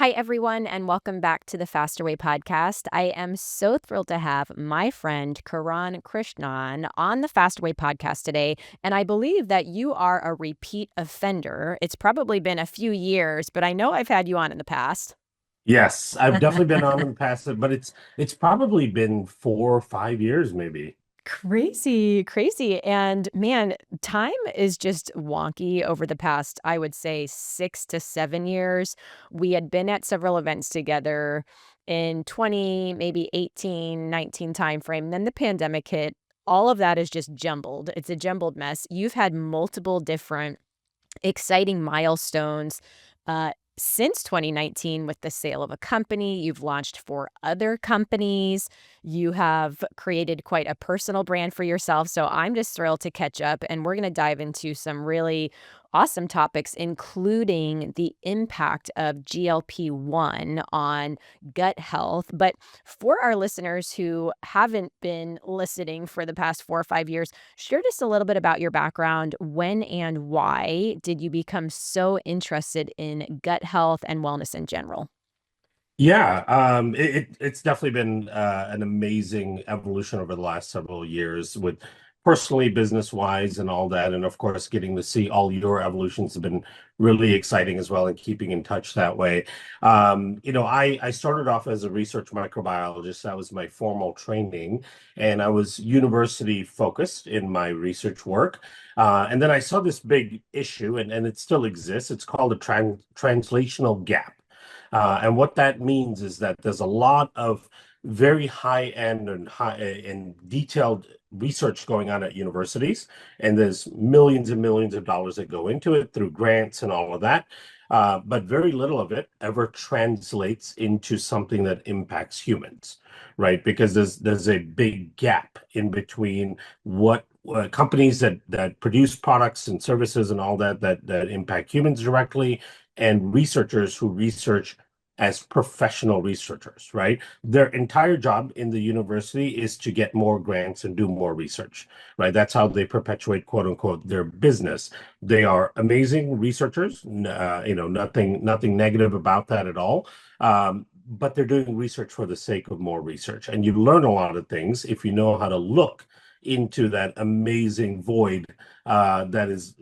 Hi, everyone, and welcome back to the Faster Way podcast. I am so thrilled to have my friend Kiran Krishnan on the Faster Way podcast today. And I believe that you are a repeat offender. It's probably been a few years, but I know I've had you on in the past. Yes, I've definitely been on in the past, but it's probably been 4 or 5 years, maybe. Crazy, crazy. And man, time is just wonky over the past, I would say, 6 to 7 years. We had been at several events together in 20, maybe 18, 19 timeframe. Then the pandemic hit. All of that is just jumbled. It's a jumbled mess. You've had multiple different exciting milestones since 2019 with the sale of a company. You've launched for other companies. You have created quite a personal brand for yourself. So I'm just thrilled to catch up. And we're going to dive into some really awesome topics, including the impact of GLP-1 on gut health. But for our listeners who haven't been listening for the past 4 or 5 years, share just a little bit about your background. When and why did you become so interested in gut health and wellness in general? Yeah, it's definitely been an amazing evolution over the last several years with personally, business wise, and all that. And of course, getting to see all your evolutions have been really exciting as well, and keeping in touch that way. I started off as a research microbiologist. That was my formal training, and I was university focused in my research work. And then I saw this big issue, and it still exists. It's called a translational gap. And what that means is that there's a lot of very high end and high and detailed research going on at universities, and there's millions and millions of dollars that go into it through grants and all of that. But very little of it ever translates into something that impacts humans, right? Because there's a big gap in between what companies that produce products and services and all that impact humans directly, and researchers who research as professional researchers, right? Their entire job in the university is to get more grants and do more research, right? That's how they perpetuate, quote unquote, their business. They are amazing researchers, nothing negative about that at all. But they're doing research for the sake of more research. And you learn a lot of things if you know how to look into that amazing void that is,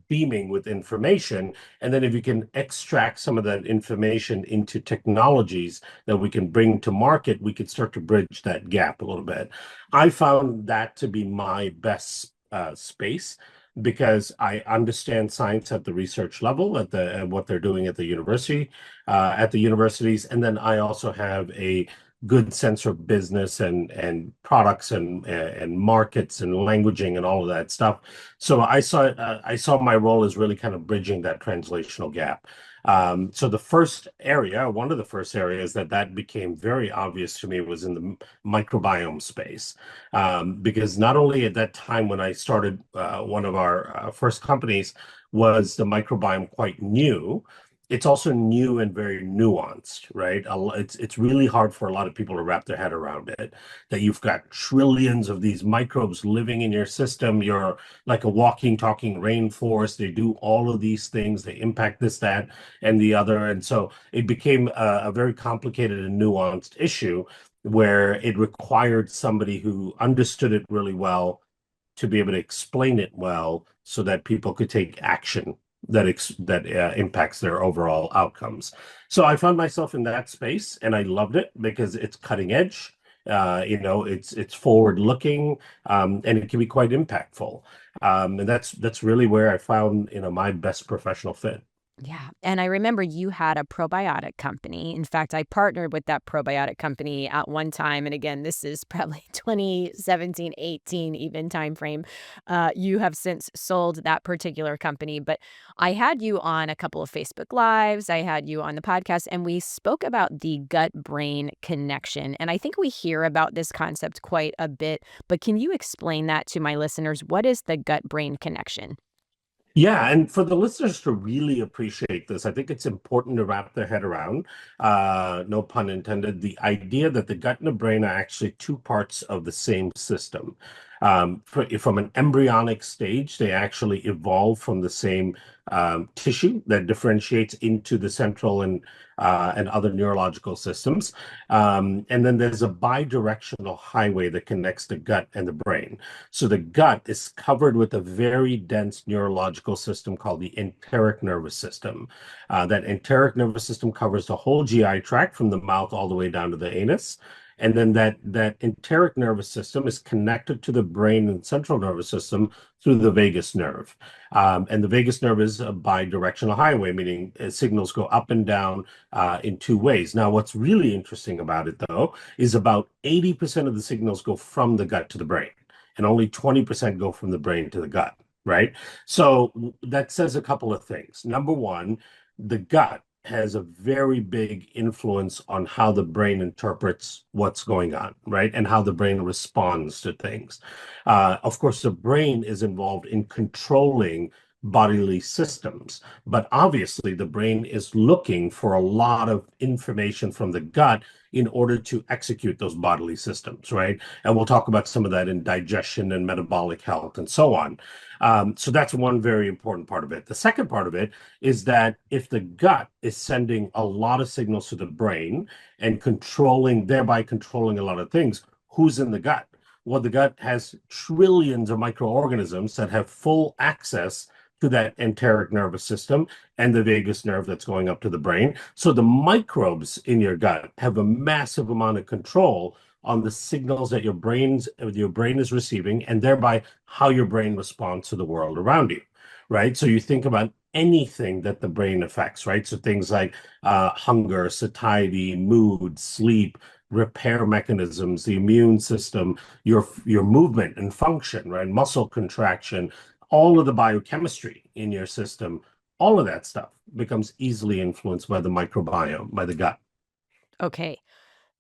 beaming with information. And then if you can extract some of that information into technologies that we can bring to market, we could start to bridge that gap a little bit. I found that to be my best space, because I understand science at the research level, at what they're doing at the universities, and then I also have a good sense of business and products and markets and languaging and all of that stuff. So I saw my role as really kind of bridging that translational gap. So one of the first areas that became very obvious to me was in the microbiome space, because not only at that time when I started one of our first companies was the microbiome quite new, it's also new and very nuanced, right? It's really hard for a lot of people to wrap their head around it, that you've got trillions of these microbes living in your system. You're like a walking, talking rainforest. They do all of these things. They impact this, that, and the other. And so it became a very complicated and nuanced issue where it required somebody who understood it really well to be able to explain it well so that people could take action that impacts their overall outcomes. So I found myself in that space, and I loved it because it's cutting edge. It's forward looking, and it can be quite impactful. And that's really where I found my best professional fit. Yeah. And I remember you had a probiotic company. In fact, I partnered with that probiotic company at one time. And again, this is probably 2017, 18, even timeframe. You have since sold that particular company. But I had you on a couple of Facebook Lives. I had you on the podcast, and we spoke about the gut brain connection. And I think we hear about this concept quite a bit. But can you explain that to my listeners? What is the gut brain connection? Yeah, and for the listeners to really appreciate this, I think it's important to wrap their head around, no pun intended, the idea that the gut and the brain are actually two parts of the same system. From an embryonic stage, they actually evolve from the same tissue that differentiates into the central and other neurological systems. And then there's a bidirectional highway that connects the gut and the brain. So the gut is covered with a very dense neurological system called the enteric nervous system. That enteric nervous system covers the whole GI tract from the mouth all the way down to the anus. And then that enteric nervous system is connected to the brain and central nervous system through the vagus nerve. And the vagus nerve is a bidirectional highway, meaning signals go up and down in two ways. Now, what's really interesting about it, though, is about 80% of the signals go from the gut to the brain, and only 20% go from the brain to the gut, right? So that says a couple of things. Number one, the gut has a very big influence on how the brain interprets what's going on, right? And how the brain responds to things. Of course, the brain is involved in controlling bodily systems, but obviously the brain is looking for a lot of information from the gut in order to execute those bodily systems, right? And we'll talk about some of that in digestion and metabolic health and so on. So that's one very important part of it. The second part of it is that if the gut is sending a lot of signals to the brain and thereby controlling a lot of things, who's in the gut? Well, the gut has trillions of microorganisms that have full access to that enteric nervous system and the vagus nerve that's going up to the brain. So the microbes in your gut have a massive amount of control on the signals that your brain is receiving, and thereby how your brain responds to the world around you, right? So you think about anything that the brain affects, right? So things like hunger, satiety, mood, sleep, repair mechanisms, the immune system, your movement and function, right? Muscle contraction, all of the biochemistry in your system, all of that stuff becomes easily influenced by the microbiome, by the gut. Okay.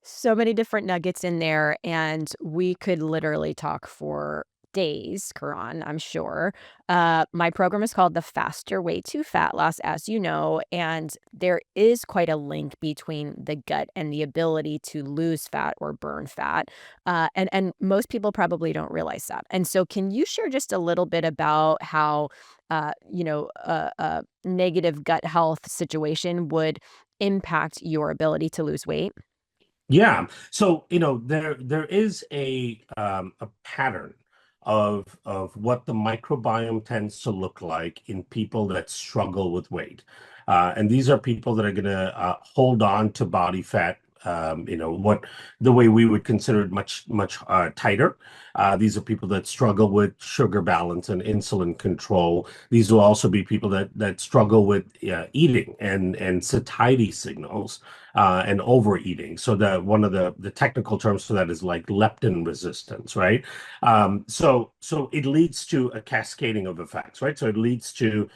So many different nuggets in there, and we could literally talk for days, Karan, I'm sure. My program is called The Faster Way to Fat Loss, as you know, and there is quite a link between the gut and the ability to lose fat or burn fat. And most people probably don't realize that. And so, can you share just a little bit about how, a negative gut health situation would impact your ability to lose weight? Yeah. So, there is a pattern of what the microbiome tends to look like in people that struggle with weight. And these are people that are going to hold on to body fat, what the way we would consider it much tighter. These are people that struggle with sugar balance and insulin control. These will also be people that struggle with eating and satiety signals and overeating. So that one of the technical terms for that is like leptin resistance, right? So it leads to a cascading of effects, right? So it leads to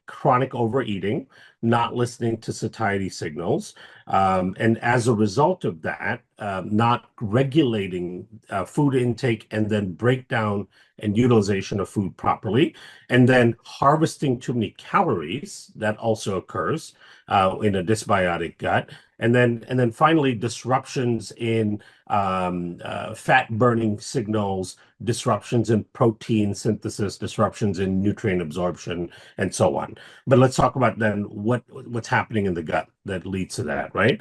chronic overeating, not listening to satiety signals, and as a result of that, not regulating food intake and then breakdown and utilization of food properly, and then harvesting too many calories, that also occurs in a dysbiotic gut. And then finally, disruptions in fat burning signals, disruptions in protein synthesis, disruptions in nutrient absorption, and so on. But let's talk about then what's happening in the gut that leads to that, right?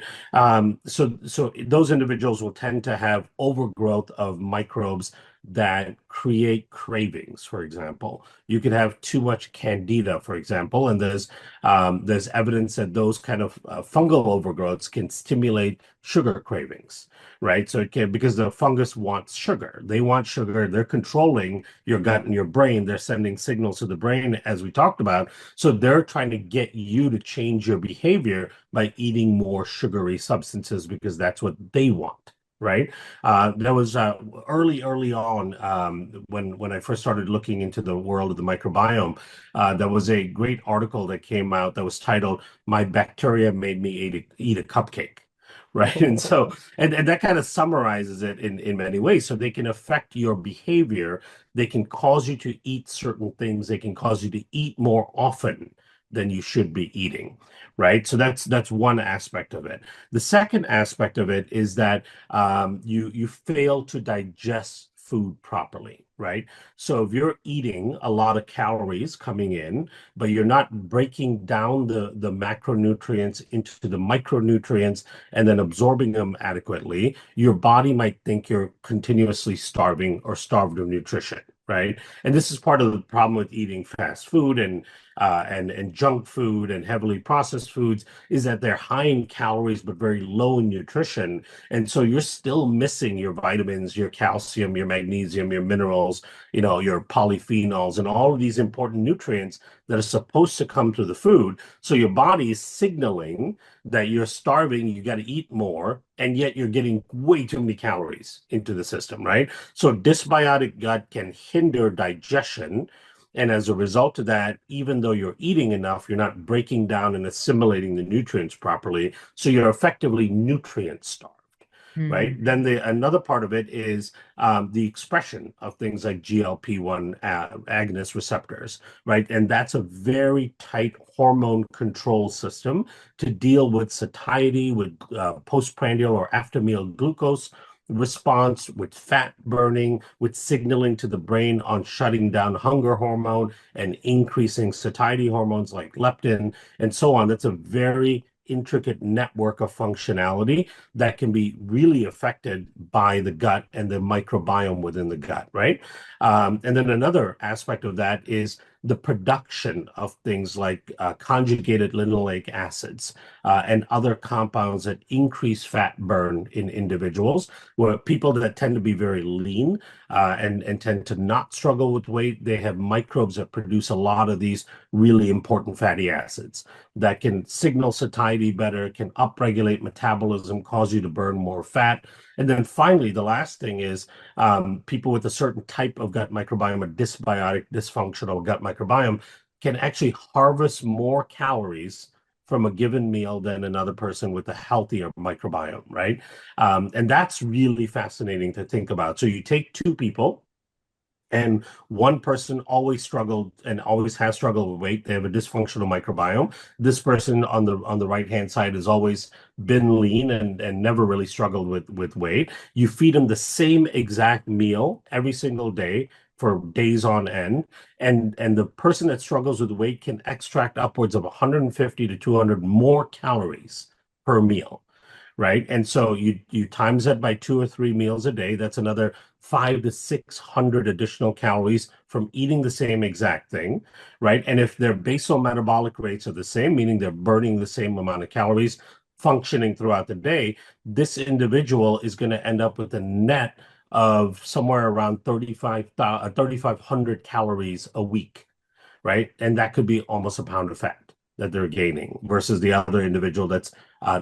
So those individuals will tend to have overgrowth of microbes that create cravings, for example. You could have too much candida, for example, and there's evidence that those kind of fungal overgrowths can stimulate sugar cravings, right? So it can, because the fungus wants sugar. They want sugar. They're controlling your gut and your brain. They're sending signals to the brain, as we talked about. So they're trying to get you to change your behavior by eating more sugary substances because that's what they want. Right. That was early on when I first started looking into the world of the microbiome. There was a great article that came out that was titled "My Bacteria Made Me Eat a Cupcake." Right. And that kind of summarizes it in many ways. So they can affect your behavior. They can cause you to eat certain things. They can cause you to eat more often than you should be eating. Right. So that's one aspect of it. The second aspect of it is that you fail to digest food properly, right? So if you're eating a lot of calories coming in, but you're not breaking down the macronutrients into the micronutrients and then absorbing them adequately, your body might think you're continuously starving or starved of nutrition, right? And this is part of the problem with eating fast food and junk food and heavily processed foods, is that they're high in calories but very low in nutrition. And so you're still missing your vitamins, your calcium, your magnesium, your minerals, your polyphenols, and all of these important nutrients that are supposed to come through the food. So your body is signaling that you're starving, you got to eat more, and yet you're getting way too many calories into the system, right? So dysbiotic gut can hinder digestion. And as a result of that, even though you're eating enough, you're not breaking down and assimilating the nutrients properly. So you're effectively nutrient starved, right? Mm. Then another part of it is the expression of things like GLP-1 agonist receptors, right? And that's a very tight hormone control system to deal with satiety, with postprandial or after meal glucose response, with fat burning, with signaling to the brain on shutting down hunger hormone and increasing satiety hormones like leptin and so on. That's a very intricate network of functionality that can be really affected by the gut and the microbiome within the gut, right? And then another aspect of that is the production of things like conjugated linoleic acids and other compounds that increase fat burn in individuals, where people that tend to be very lean and tend to not struggle with weight, they have microbes that produce a lot of these really important fatty acids that can signal satiety better, can upregulate metabolism, cause you to burn more fat. And then finally, the last thing is people with a certain type of gut microbiome, a dysbiotic, dysfunctional gut microbiome, can actually harvest more calories from a given meal than another person with a healthier microbiome, right? And that's really fascinating to think about. So you take two people, and one person always struggled and always has struggled with weight. They have a dysfunctional microbiome. This person on the right hand side has always been lean and never really struggled with weight. You feed them the same exact meal every single day for days on end, and the person that struggles with weight can extract upwards of 150 to 200 more calories per meal, right? And so you times that by 2 or 3 meals a day. That's another 500 to 600 additional calories from eating the same exact thing, right? And if their basal metabolic rates are the same, meaning they're burning the same amount of calories, functioning throughout the day, this individual is going to end up with a net of somewhere around 3,500 calories a week, right? And that could be almost a pound of fat that they're gaining versus the other individual that's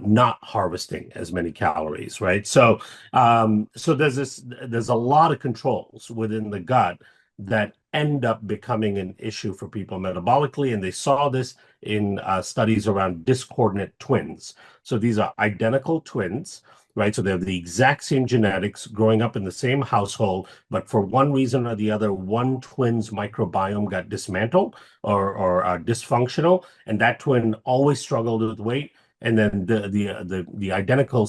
not harvesting as many calories, right? So there's a lot of controls within the gut that end up becoming an issue for people metabolically, and they saw this in studies around discordant twins. So these are identical twins, right? So they have the exact same genetics growing up in the same household, but for one reason or the other, one twin's microbiome got dismantled or dysfunctional, and that twin always struggled with weight. And then the identical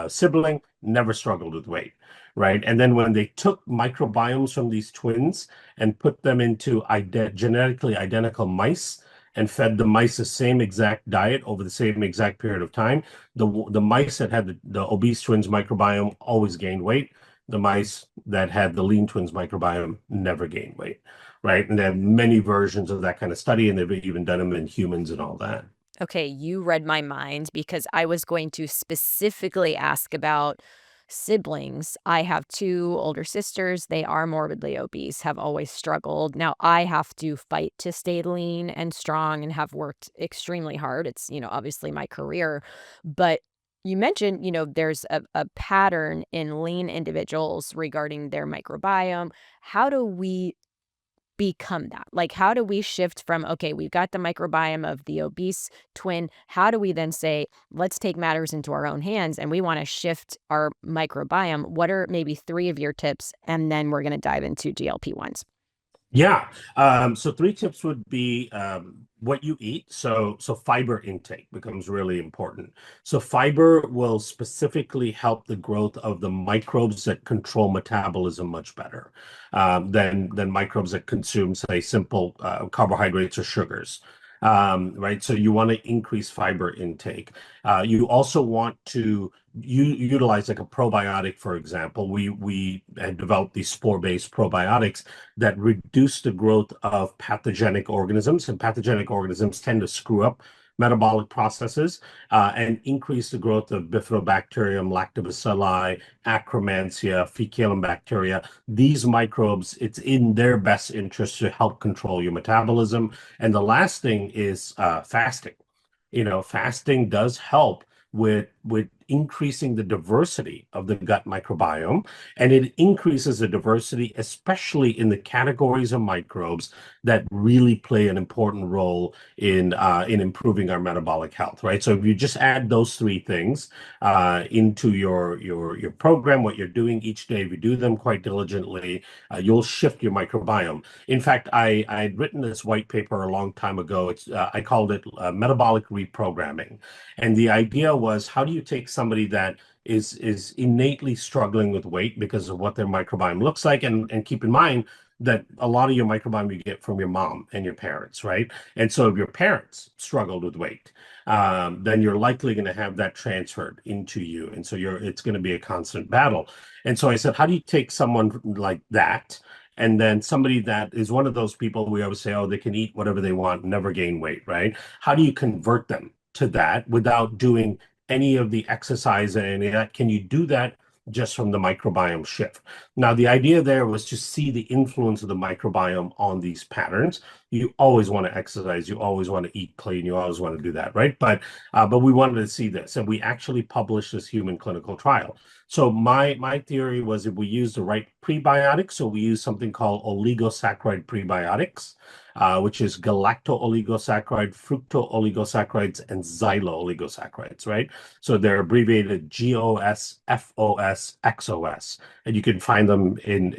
sibling never struggled with weight, right? And then when they took microbiomes from these twins and put them into genetically identical mice and fed the mice the same exact diet over the same exact period of time, the mice that had the obese twins microbiome always gained weight. The mice that had the lean twins microbiome never gained weight, right? And there are many versions of that kind of study, and they've even done them in humans and all that. Okay, you read my mind because I was going to specifically ask about siblings. I have two older sisters. They are morbidly obese, have always struggled. Now I have to fight to stay lean and strong and have worked extremely hard. It's, obviously my career. But you mentioned, there's a pattern in lean individuals regarding their microbiome. How do we become that? Like, how do we shift from, okay, we've got the microbiome of the obese twin. How do we then say, let's take matters into our own hands and we want to shift our microbiome? What are maybe three of your tips? And then we're going to dive into GLP-1s. Yeah. So three tips would be what you eat. So fiber intake becomes really important. So fiber will specifically help the growth of the microbes that control metabolism much better than microbes that consume, say, simple carbohydrates or sugars. Right. So you want to increase fiber intake. You also want to utilize like a probiotic, for example. We had developed these spore-based probiotics that reduce the growth of pathogenic organisms, and pathogenic organisms tend to screw up metabolic processes and increase the growth of bifidobacterium, lactobacilli, akkermansia, fecalum bacteria. These microbes, it's in their best interest to help control your metabolism. And the last thing is fasting. Fasting does help with increasing the diversity of the gut microbiome, and it increases the diversity, especially in the categories of microbes that really play an important role in improving our metabolic health, right? So if you just add those three things into your program, what you're doing each day, if you do them quite diligently, you'll shift your microbiome. In fact, I'd written this white paper a long time ago. I called it metabolic reprogramming, and the idea was, how do you take somebody that is innately struggling with weight because of what their microbiome looks like, and keep in mind that a lot of your microbiome you get from your mom and your parents, right? And so if your parents struggled with weight, then you're likely going to have that transferred into you, and so it's going to be a constant battle. And so I said, how do you take someone like that? And then somebody that is one of those people we always say, oh, they can eat whatever they want, never gain weight, right? How do you convert them to that without doing any of the exercise and any of that? Can you do that just from the microbiome shift? Now, the idea there was to see the influence of the microbiome on these patterns. You always want to exercise, you always want to eat clean, you always want to do that, right? But we wanted to see this, and we actually published this human clinical trial. So my theory was, if we use the right prebiotics, so we use something called oligosaccharide prebiotics, which is galacto-oligosaccharide, fructo-oligosaccharides, and xylo-oligosaccharides, right? So they're abbreviated GOS, FOS, XOS, and you can find them in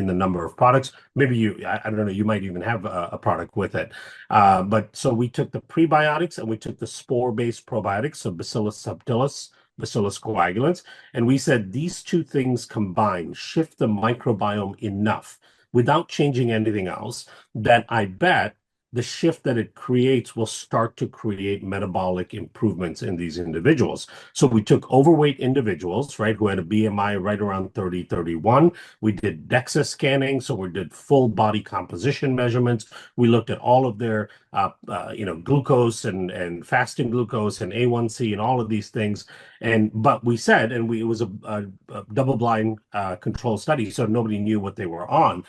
the number of products. Maybe I don't know, you might even have a product with it. But so we took the prebiotics and we took the spore-based probiotics, so Bacillus subtilis, Bacillus coagulans, and we said these two things combined shift the microbiome enough without changing anything else, that I bet the shift that it creates will start to create metabolic improvements in these individuals. So we took overweight individuals, right, who had a BMI right around 30, 31. We did DEXA scanning, so we did full body composition measurements. We looked at all of their, glucose and fasting glucose and A1C and all of these things. But we said, it was a double-blind control study, so nobody knew what they were on.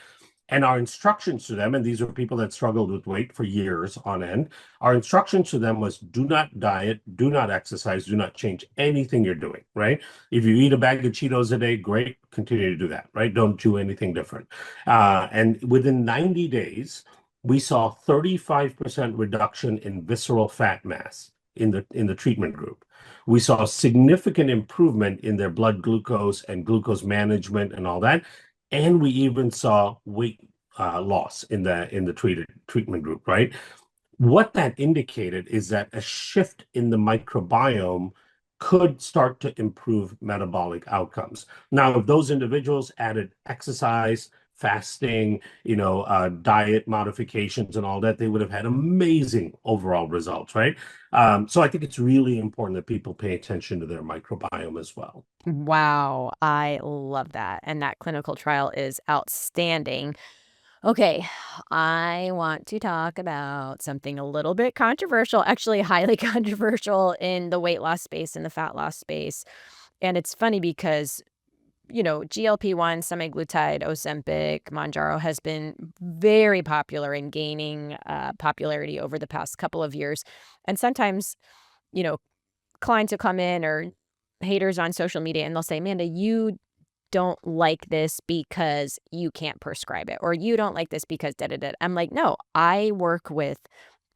And our instructions to them, and these were people that struggled with weight for years on end, our instructions to them was, do not diet, do not exercise, do not change anything you're doing, right? If you eat a bag of Cheetos a day, great, continue to do that, right? Don't do anything different. And within 90 days, we saw 35% reduction in visceral fat mass in the treatment group. We saw significant improvement in their blood glucose and glucose management and all that, and we even saw weight loss in the treatment group, right? What that indicated is that a shift in the microbiome could start to improve metabolic outcomes. Now, if those individuals added exercise, fasting, diet modifications and all that, they would have had amazing overall results, right? So I think it's really important that people pay attention to their microbiome as well. Wow, I love that, and that clinical trial is outstanding. Okay, I want to talk about something a little bit controversial, actually highly controversial in the weight loss space, in the fat loss space. And it's funny because, GLP-1, semaglutide, Ozempic, Mounjaro has been very popular in gaining popularity over the past couple of years. And sometimes, you know, clients will come in, or haters on social media, and they'll say, Amanda, you don't like this because you can't prescribe it, or you don't like this because da da da. I'm like, no, I work with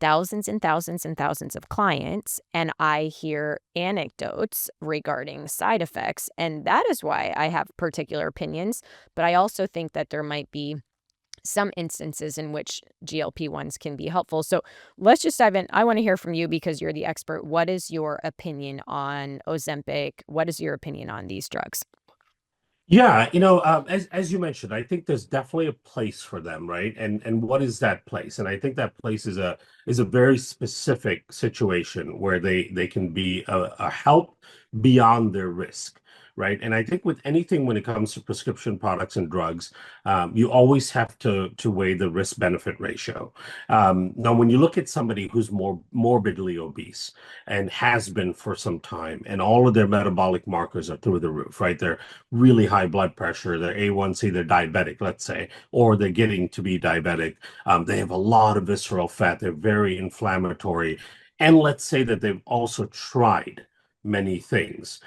thousands and thousands and thousands of clients, and I hear anecdotes regarding side effects. And that is why I have particular opinions. But I also think that there might be some instances in which GLP-1s can be helpful. So let's just dive in. I want to hear from you because you're the expert. What is your opinion on Ozempic? What is your opinion on these drugs? Yeah, as you mentioned, I think there's definitely a place for them, right? And what is that place? And I think that place is a very specific situation where they can be a help beyond their risk, right? And I think with anything when it comes to prescription products and drugs, you always have to weigh the risk benefit ratio. Now, when you look at somebody who's more morbidly obese and has been for some time, and all of their metabolic markers are through the roof, right? They're really high blood pressure, their A1C, they're diabetic, let's say, or they're getting to be diabetic. They have a lot of visceral fat. They're very inflammatory. And let's say that they've also tried many things,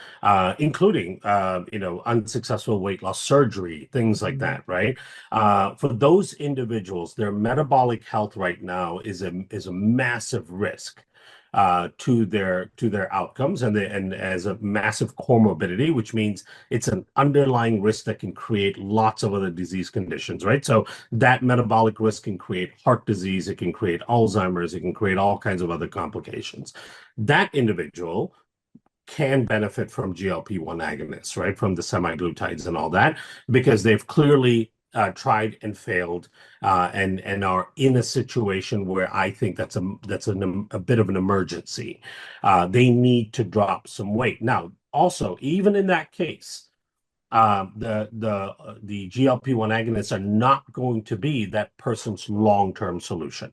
including, unsuccessful weight loss surgery, things like Mm. that, right? For those individuals, their metabolic health right now is a massive risk to their outcomes, and as a massive comorbidity, which means it's an underlying risk that can create lots of other disease conditions, right? So that metabolic risk can create heart disease, it can create Alzheimer's, it can create all kinds of other complications. That individual can benefit from GLP-1 agonists, right? From the semaglutides and all that, because they've clearly tried and failed, and are in a situation where I think that's a bit of an emergency. They need to drop some weight. Now, also, even in that case, the GLP-1 agonists are not going to be that person's long-term solution,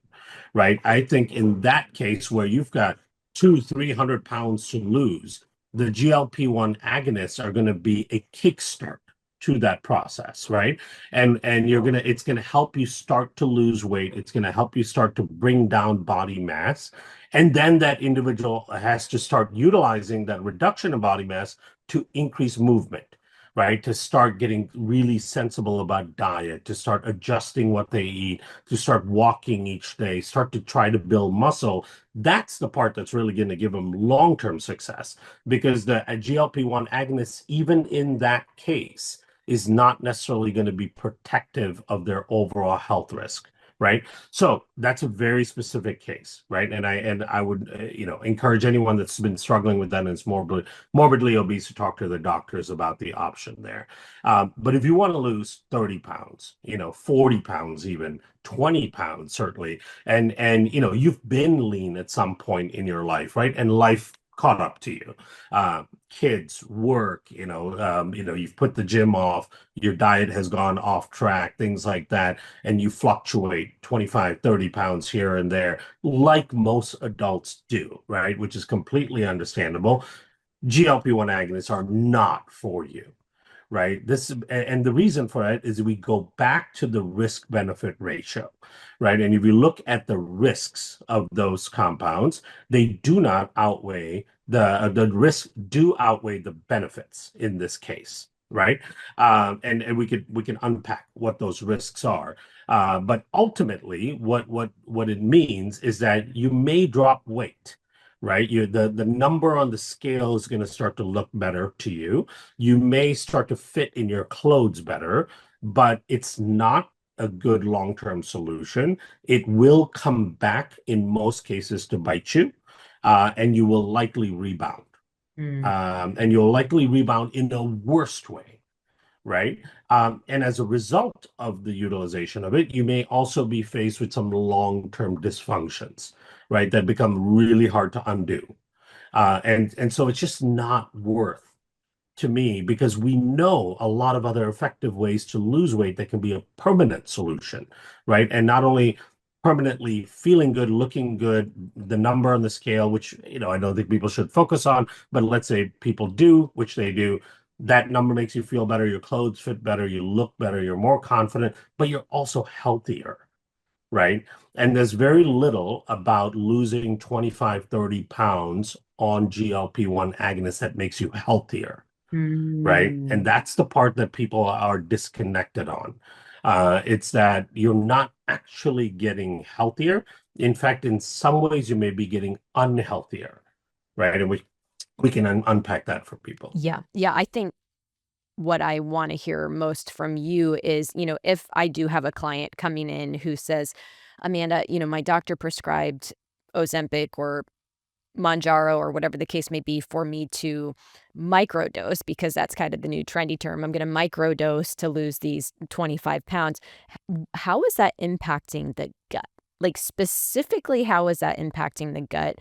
right? I think in that case where you've got 300 pounds to lose, the GLP-1 agonists are going to be a kickstart to that process, right? And it's gonna help you start to lose weight. It's gonna help you start to bring down body mass. And then that individual has to start utilizing that reduction in body mass to increase movement, right? To start getting really sensible about diet, to start adjusting what they eat, to start walking each day, start to try to build muscle. That's the part that's really going to give them long-term success, because the GLP-1 agonists, even in that case, is not necessarily going to be protective of their overall health risk. Right. So that's a very specific case, right? And I would, encourage anyone that's been struggling with that and is morbidly obese to talk to their doctors about the option there. But if you want to lose 30 pounds, 40 pounds, even 20 pounds, certainly, and you've been lean at some point in your life, right? And life caught up to you. Kids, work, you've put the gym off, your diet has gone off track, things like that, and you fluctuate 25, 30 pounds here and there, like most adults do, right? Which is completely understandable. GLP-1 agonists are not for you, right? And the reason for it is we go back to the risk benefit ratio, right? And if you look at the risks of those compounds, they do not outweigh the risks do outweigh the benefits in this case, right? And we can unpack what those risks are. But ultimately, what it means is that you may drop weight, right? The number on the scale is going to start to look better to you. You may start to fit in your clothes better, but it's not a good long-term solution. It will come back in most cases to bite you, and you will likely rebound. Mm. And you'll likely rebound in the worst way, right? And as a result of the utilization of it, you may also be faced with some long-term dysfunctions, right? That become really hard to undo. And so it's just not worth to me, because we know a lot of other effective ways to lose weight that can be a permanent solution, right? And not only permanently feeling good, looking good, the number on the scale, which, I don't think people should focus on, but let's say people do, which they do, that number makes you feel better, your clothes fit better, you look better, you're more confident, but you're also healthier, right? And there's very little about losing 25, 30 pounds on GLP-1 agonists that makes you healthier, right? And Mm. that's the part that people are disconnected on. It's that you're not actually getting healthier. In fact, in some ways, you may be getting unhealthier, right? And we can unpack that for people. Yeah. Yeah. I think what I want to hear most from you is, if I do have a client coming in who says, Amanda, my doctor prescribed Ozempic or Manjaro or whatever the case may be for me to microdose because that's kind of the new trendy term. I'm going to microdose to lose these 25 pounds. How is that impacting the gut? Like specifically, how is that impacting the gut?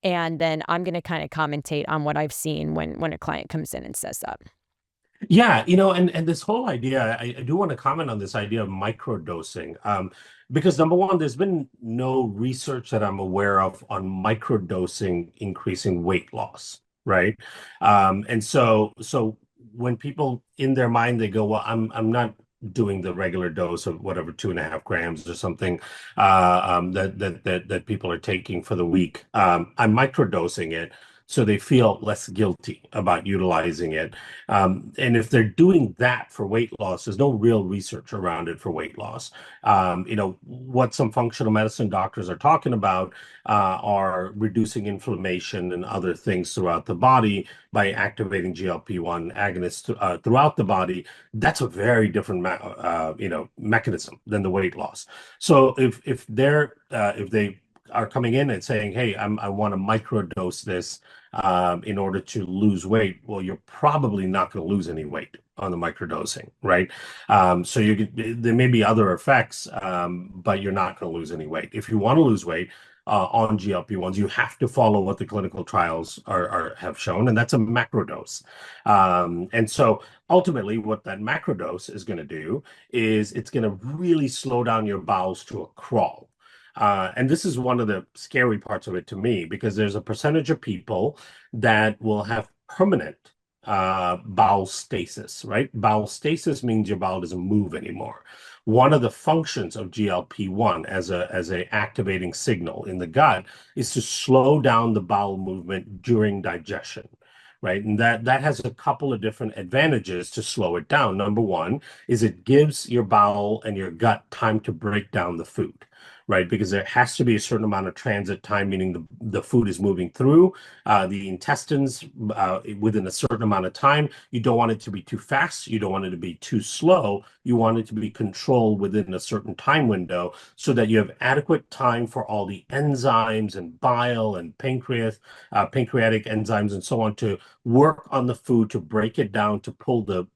And then I'm going to kind of commentate on what I've seen when a client comes in and says that. Yeah, and this whole idea, I do want to comment on this idea of microdosing, because number one, there's been no research that I'm aware of on microdosing increasing weight loss, right? And so when people in their mind they go, well, I'm not doing the regular dose of whatever 2.5 grams or something that people are taking for the week. I'm microdosing it so they feel less guilty about utilizing it. And if they're doing that for weight loss, there's no real research around it for weight loss. What some functional medicine doctors are talking about are reducing inflammation and other things throughout the body by activating GLP-1 agonists throughout the body. That's a very different, mechanism than the weight loss. So if they are coming in and saying, "Hey, I want to microdose this in order to lose weight," well, you're probably not going to lose any weight on the microdosing, right? So there may be other effects, but you're not going to lose any weight. If you want to lose weight on GLP-1s, you have to follow what the clinical trials have shown, and that's a macrodose. And so ultimately, what that macrodose is going to do is it's going to really slow down your bowels to a crawl. And this is one of the scary parts of it to me, because there's a percentage of people that will have permanent bowel stasis, right? Bowel stasis means your bowel doesn't move anymore. One of the functions of GLP-1 as a activating signal in the gut is to slow down the bowel movement during digestion. Right. And that has a couple of different advantages to slow it down. Number one is it gives your bowel and your gut time to break down the food, right? Because there has to be a certain amount of transit time, meaning the food is moving through the intestines within a certain amount of time. You don't want it to be too fast. You don't want it to be too slow. You want it to be controlled within a certain time window so that you have adequate time for all the enzymes and bile and pancreatic enzymes and so on to work on the food, to break it down, to pull the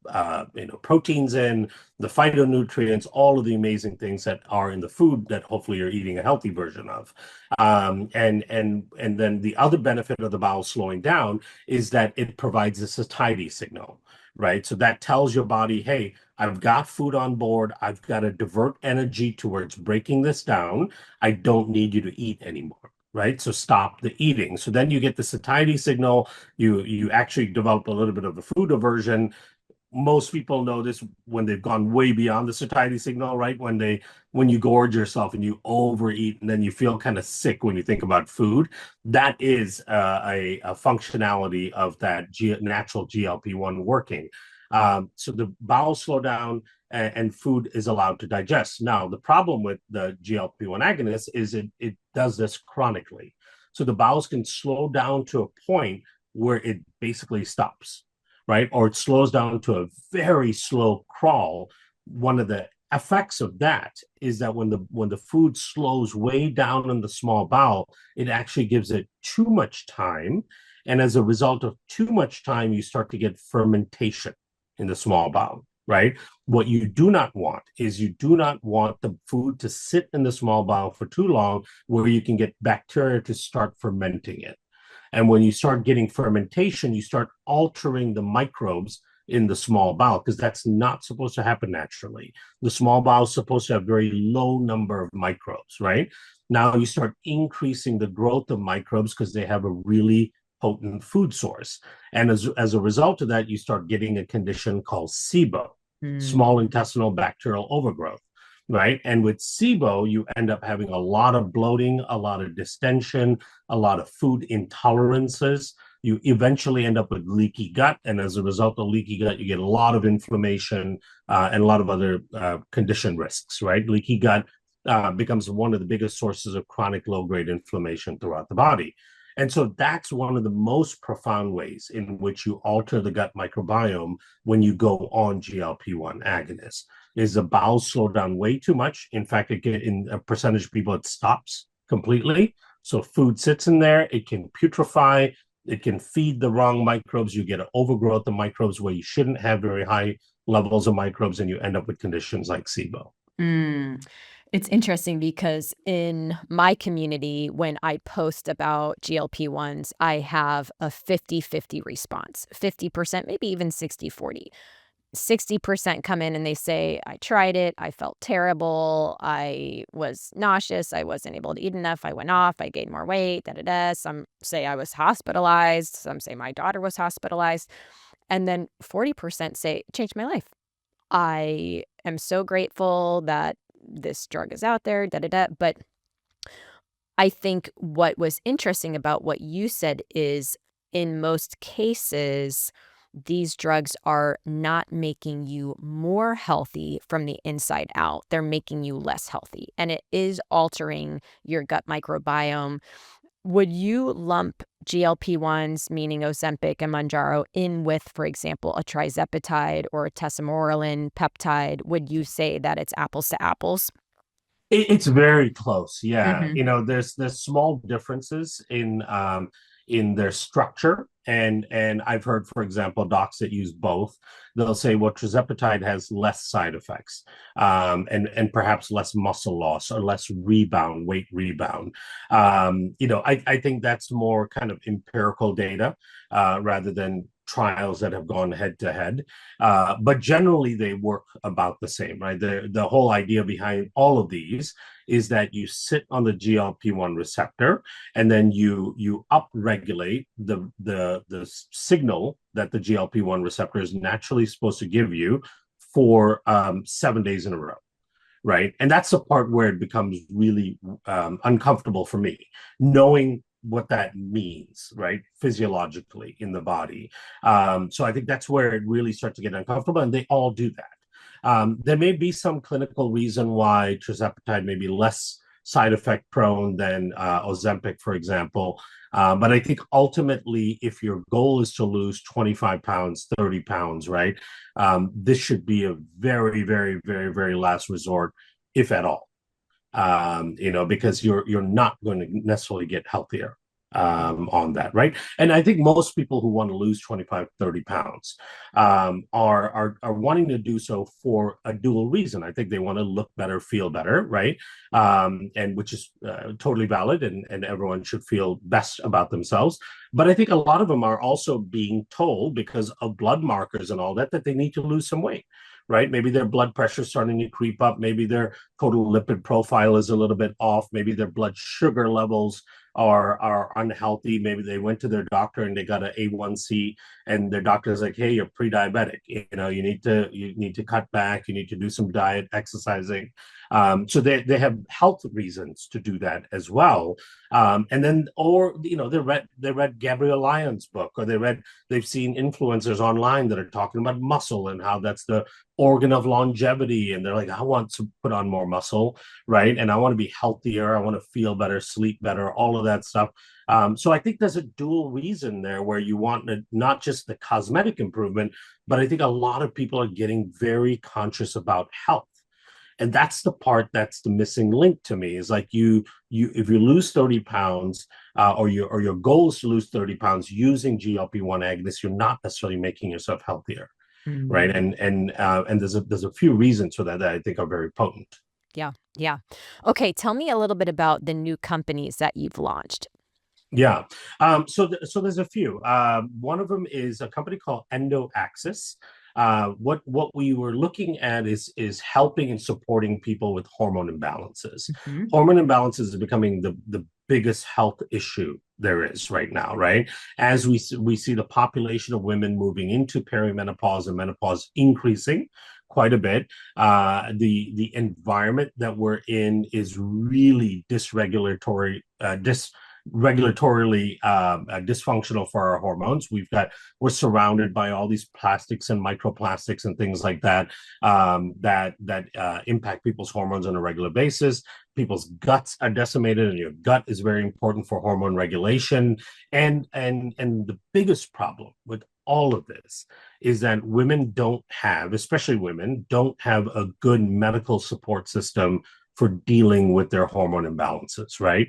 proteins in, the phytonutrients, all of the amazing things that are in the food that hopefully you're eating a healthy version of. And then the other benefit of the bowel slowing down is that it provides a satiety signal, right? So that tells your body, hey, I've got food on board. I've got to divert energy towards breaking this down. I don't need you to eat anymore. Right. So stop the eating. So then you get the satiety signal. You actually develop a little bit of a food aversion. Most people know this when they've gone way beyond the satiety signal, right? When you gorge yourself and you overeat and then you feel kind of sick when you think about food. That is a functionality of that natural GLP-1 working. So the bowels slow down and food is allowed to digest. Now, the problem with the GLP-1 agonist is it does this chronically. So the bowels can slow down to a point where it basically stops, right? Or it slows down to a very slow crawl. One of the effects of that is that when the food slows way down in the small bowel, it actually gives it too much time. And as a result of too much time, you start to get fermentation in the small bowel, right? What you do not want is you do not want the food to sit in the small bowel for too long where you can get bacteria to start fermenting it. And when you start getting fermentation, you start altering the microbes in the small bowel, because that's not supposed to happen naturally. The small bowel is supposed to have very low number of microbes, right? Now you start increasing the growth of microbes because they have a really potent food source. And as a result of that, you start getting a condition called SIBO, Mm. small intestinal bacterial overgrowth, right? And with SIBO, you end up having a lot of bloating, a lot of distension, a lot of food intolerances. You eventually end up with leaky gut. And as a result of leaky gut, you get a lot of inflammation and a lot of other condition risks, right? Leaky gut becomes one of the biggest sources of chronic low-grade inflammation throughout the body. And so that's one of the most profound ways in which you alter the gut microbiome when you go on GLP-1 agonists. Is the bowels slow down way too much? In fact, in a percentage of people, it stops completely. So food sits in there, it can putrefy, it can feed the wrong microbes. You get an overgrowth of microbes where you shouldn't have very high levels of microbes, and you end up with conditions like SIBO. Mm. It's interesting because in my community, when I post about GLP-1s, I have a 50-50 response, 50%, maybe even 60-40. 60% come in and they say, I tried it, I felt terrible, I was nauseous, I wasn't able to eat enough, I went off, I gained more weight, da da da. Some say I was hospitalized, some say my daughter was hospitalized. And then 40% say, changed my life. I am so grateful that this drug is out there, da da da. But I think what was interesting about what you said is in most cases, these drugs are not making you more healthy from the inside out. They're making you less healthy, and it is altering your gut microbiome. Would you lump GLP-1s, meaning Ozempic and Mounjaro, in with, for example, a trizepatide or a tesamorelin peptide? Would you say that it's apples to apples? It's very close. Yeah. Mhm. There's small differences in their structure. And I've heard, for example, docs that use both, they'll say, well, tirzepatide has less side effects, and perhaps less muscle loss or less weight rebound. I think that's more kind of empirical data, rather than trials that have gone head to head. But generally, they work about the same, right? The whole idea behind all of these is that you sit on the GLP-1 receptor, and then you upregulate the signal that the GLP-1 receptor is naturally supposed to give you for 7 days in a row. Right. And that's the part where it becomes really uncomfortable for me, knowing what that means, right, physiologically in the body. So I think that's where it really starts to get uncomfortable, and they all do that. There may be some clinical reason why tirzepatide may be less side effect prone than Ozempic, for example. But I think ultimately, if your goal is to lose 25 pounds, 30 pounds, right, this should be a very, very, very, very last resort, if at all. Because you're not going to necessarily get healthier on that, right? And I think most people who want to lose 25, 30 pounds are wanting to do so for a dual reason. I think they want to look better, feel better, right? And which is totally valid, and everyone should feel best about themselves. But I think a lot of them are also being told, because of blood markers and all that, that they need to lose some weight, right? Maybe their blood pressure is starting to creep up. Maybe their total lipid profile is a little bit off. Maybe their blood sugar levels are unhealthy. Maybe they went to their doctor and they got an A1C, and their doctor's like, hey, you're pre-diabetic. You need to cut back. You need to do some diet, exercising. So they have health reasons to do that as well. And then, or they read Gabrielle Lyon's book, or they've seen influencers online that are talking about muscle and how that's the organ of longevity, and they're like, I want to put on more muscle, right? And I want to be healthier, I want to feel better, sleep better, all of that stuff. So I think there's a dual reason there, where you want not just the cosmetic improvement, but I think a lot of people are getting very conscious about health. And that's the part that's the missing link to me, is like you if you lose 30 pounds, or your goal is to lose 30 pounds using GLP-1 agonists, you're not necessarily making yourself healthier, right? Mm. And there's a few reasons for that I think are very potent. Yeah, yeah. Okay, tell me a little bit about the new companies that you've launched. Yeah. So there's a few. One of them is a company called EndoAxis. What we were looking at is helping and supporting people with hormone imbalances. Mhm. Hormone imbalances is becoming the biggest health issue there is right now, right? As we see the population of women moving into perimenopause and menopause increasing quite a bit. The environment that we're in is really regulatorily dysfunctional for our hormones. We're surrounded by all these plastics and microplastics and things like that, that impact people's hormones on a regular basis. people's guts are decimated, and your gut is very important for hormone regulation. And the biggest problem with all of this is that women don't have, especially women, don't have a good medical support system for dealing with their hormone imbalances, right?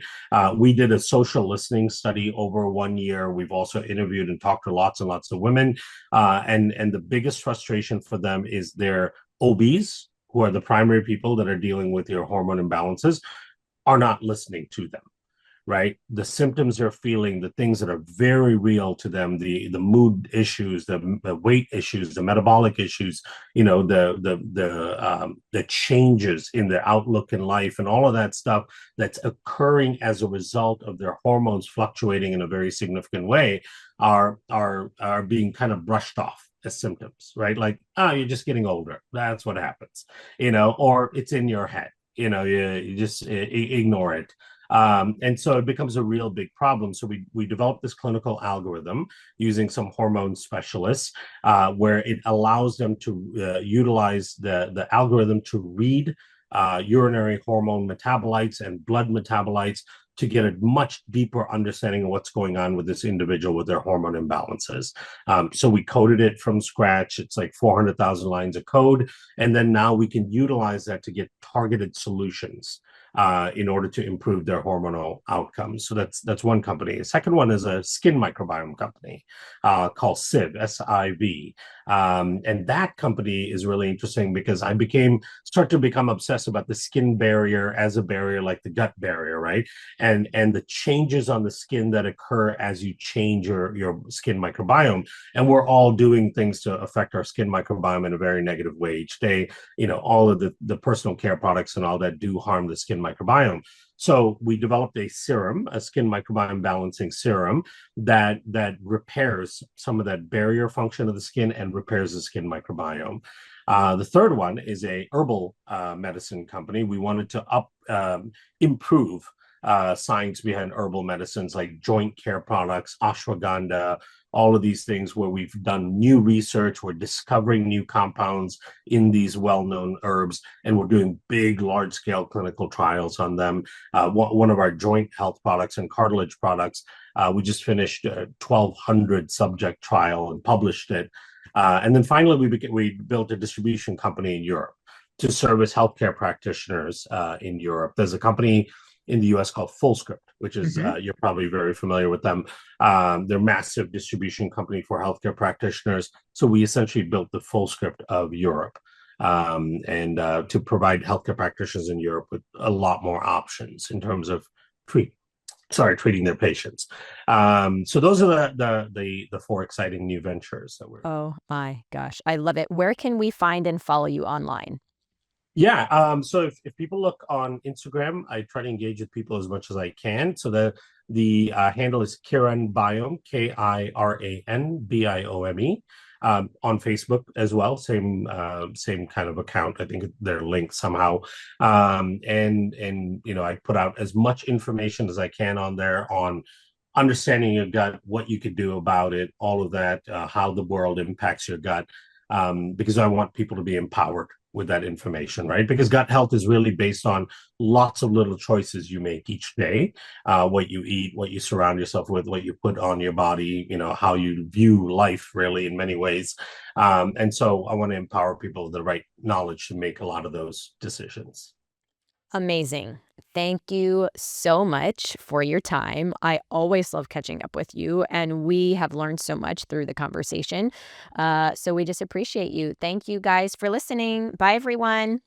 We did a social listening study over 1 year. We've also interviewed and talked to lots and lots of women. And the biggest frustration for them is their OBs, who are the primary people that are dealing with your hormone imbalances, are not listening to them, right? The symptoms they're feeling, the things that are very real to them, the mood issues, the weight issues, the metabolic issues, the changes in their outlook in life, and all of that stuff that's occurring as a result of their hormones fluctuating in a very significant way, are being kind of brushed off as symptoms, right? Like, oh, you're just getting older. That's what happens, or it's in your head. You just ignore it. And so it becomes a real big problem. So we developed this clinical algorithm using some hormone specialists, where it allows them to utilize the algorithm to read urinary hormone metabolites and blood metabolites to get a much deeper understanding of what's going on with this individual with their hormone imbalances. So we coded it from scratch. It's like 400,000 lines of code. And then now we can utilize that to get targeted solutions in order to improve their hormonal outcomes. So that's one company. The second one is a skin microbiome company called Siv, S-I-V. And that company is really interesting because I start to become obsessed about the skin barrier as a barrier, like the gut barrier, right? And the changes on the skin that occur as you change your skin microbiome. And we're all doing things to affect our skin microbiome in a very negative way each day. All of the personal care products and all that do harm the skin microbiome. So we developed a serum, a skin microbiome balancing serum that repairs some of that barrier function of the skin and repairs the skin microbiome. The third one is a herbal medicine company. We wanted to improve science behind herbal medicines like joint care products, ashwagandha, all of these things where we've done new research, we're discovering new compounds in these well-known herbs, and we're doing big, large-scale clinical trials on them. One of our joint health products and cartilage products, we just finished a 1,200 subject trial and published it. And then finally, we built a distribution company in Europe to service healthcare practitioners in Europe. There's a company in the US called Fullscript, which is, you're probably very familiar with them. They're a massive distribution company for healthcare practitioners. So we essentially built the Fullscript of Europe, and to provide healthcare practitioners in Europe with a lot more options in terms of treating their patients. So those are the four exciting new ventures that we're. Oh my gosh, I love it. Where can we find and follow you online? Yeah. So if people look on Instagram, I try to engage with people as much as I can. So the handle is Kiran Biome, KiranBiome. On Facebook as well, same kind of account. I think they're linked somehow. And I put out as much information as I can on there on understanding your gut, what you could do about it, all of that, how the world impacts your gut, because I want people to be empowered with that information, right? Because gut health is really based on lots of little choices you make each day, what you eat, what you surround yourself with, what you put on your body, how you view life really in many ways. And so I want to empower people with the right knowledge to make a lot of those decisions. Amazing. Thank you so much for your time. I always love catching up with you, and we have learned so much through the conversation. So we just appreciate you. Thank you guys for listening. Bye, everyone.